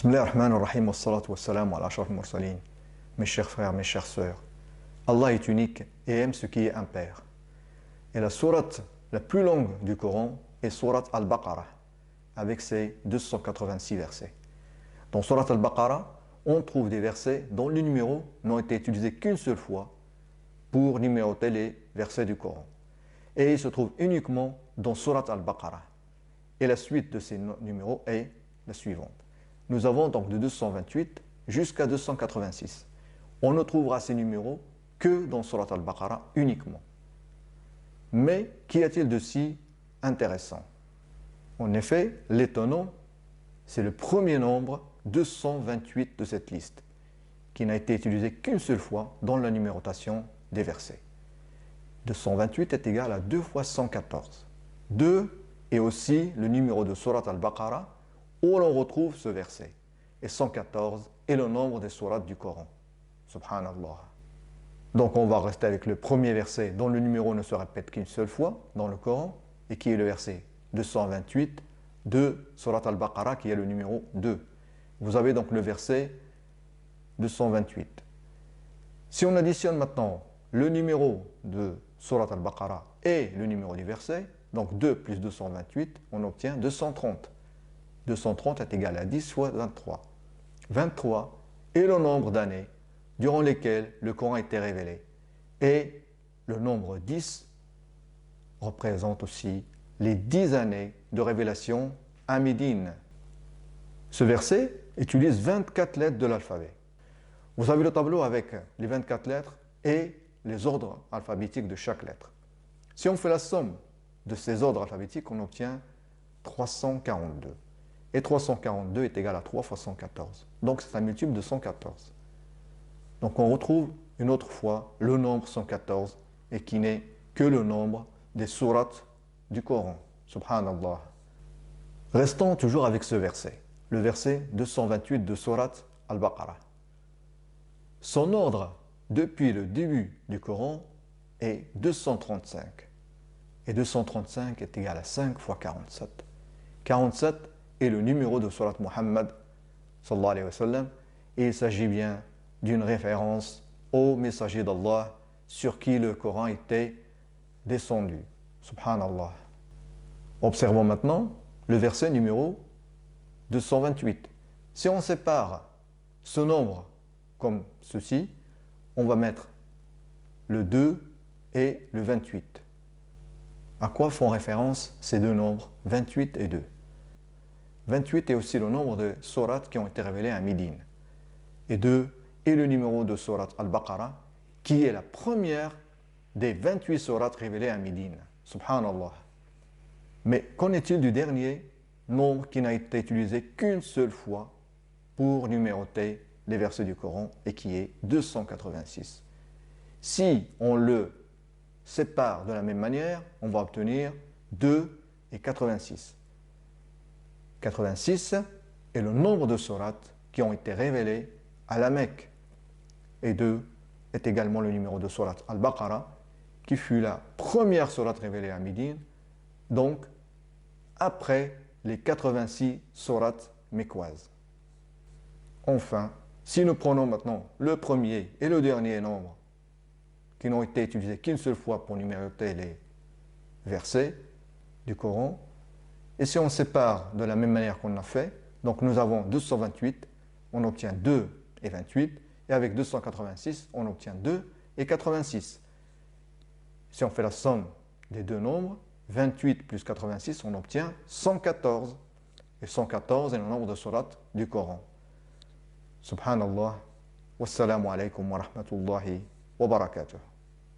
Bismillah ar-Rahman ar-Rahim wa salatu wa salam ala ashraf al-mursalin. Mes chers frères, mes chères sœurs, Allah est unique et aime ce qui est impair. Et la sourate la plus longue du Coran est sourate Al-Baqarah, avec ses 286 versets. Dans sourate Al-Baqarah, on trouve des versets dont les numéros n'ont été utilisés qu'une seule fois pour numéroter les versets du Coran. Et ils se trouvent uniquement dans sourate Al-Baqarah. Et la suite de ces numéros est la suivante. Nous avons donc de 228 jusqu'à 286. On ne trouvera ces numéros que dans sourate Al-Baqarah uniquement. Mais qu'y a-t-il de si intéressant? En effet, l'étonnant, c'est le premier nombre 228 de cette liste, qui n'a été utilisé qu'une seule fois dans la numérotation des versets. 228 est égal à 2 fois 114. 2 est aussi le numéro de sourate Al-Baqarah où l'on retrouve ce verset. Et 114 est le nombre des sourates du Coran. Subhanallah. Donc on va rester avec le premier verset dont le numéro ne se répète qu'une seule fois dans le Coran et qui est le verset 228 de sourate Al-Baqarah qui est le numéro 2. Vous avez donc le verset 228. Si on additionne maintenant le numéro de sourate Al-Baqarah et le numéro du verset, donc 2 plus 228, on obtient 230. 230 est égal à 10 fois 23. 23 est le nombre d'années durant lesquelles le Coran a été révélé. Et le nombre 10 représente aussi les 10 années de révélation à Médine. Ce verset utilise 24 lettres de l'alphabet. Vous avez le tableau avec les 24 lettres et les ordres alphabétiques de chaque lettre. Si on fait la somme de ces ordres alphabétiques, on obtient 342. Et 342 est égal à 3 fois 114. Donc c'est un multiple de 114. Donc on retrouve une autre fois le nombre 114 et qui n'est que le nombre des sourates du Coran. Subhanallah. Restons toujours avec ce verset, le verset 228 de sourate Al-Baqarah. Son ordre depuis le début du Coran est 235. Et 235 est égal à 5 fois 47. 47 est le numéro de sourate Muhammad sallallahu alayhi wa sallam, et il s'agit bien d'une référence au messager d'Allah sur qui le Coran était descendu. Subhanallah. Observons maintenant le verset numéro 228. Si on sépare ce nombre comme ceci, on va mettre le 2 et le 28. À quoi font référence ces deux nombres, 28 et 2? 28 est aussi le nombre de sourates qui ont été révélées à Médine. Et 2 est le numéro de sourate Al-Baqarah, qui est la première des 28 sourates révélées à Médine. Subhanallah. Mais qu'en est-il du dernier nombre qui n'a été utilisé qu'une seule fois pour numéroter les versets du Coran et qui est 286? Si on le sépare de la même manière, on va obtenir 2 et 86. 86 est le nombre de sourates qui ont été révélées à la Mecque. Et 2 est également le numéro de sourate Al-Baqarah, qui fut la première sourate révélée à Médine, donc après les 86 sourates mécoises. Enfin, si nous prenons maintenant le premier et le dernier nombre qui n'ont été utilisés qu'une seule fois pour numéroter les versets du Coran, et si on sépare de la même manière qu'on a fait, donc nous avons 228, on obtient 2 et 28, et avec 286, on obtient 2 et 86. Si on fait la somme des deux nombres, 28 plus 86, on obtient 114. Et 114 est le nombre de sourates du Coran. Subhanallah. Wassalamu alaikum wa rahmatullahi wa barakatuh.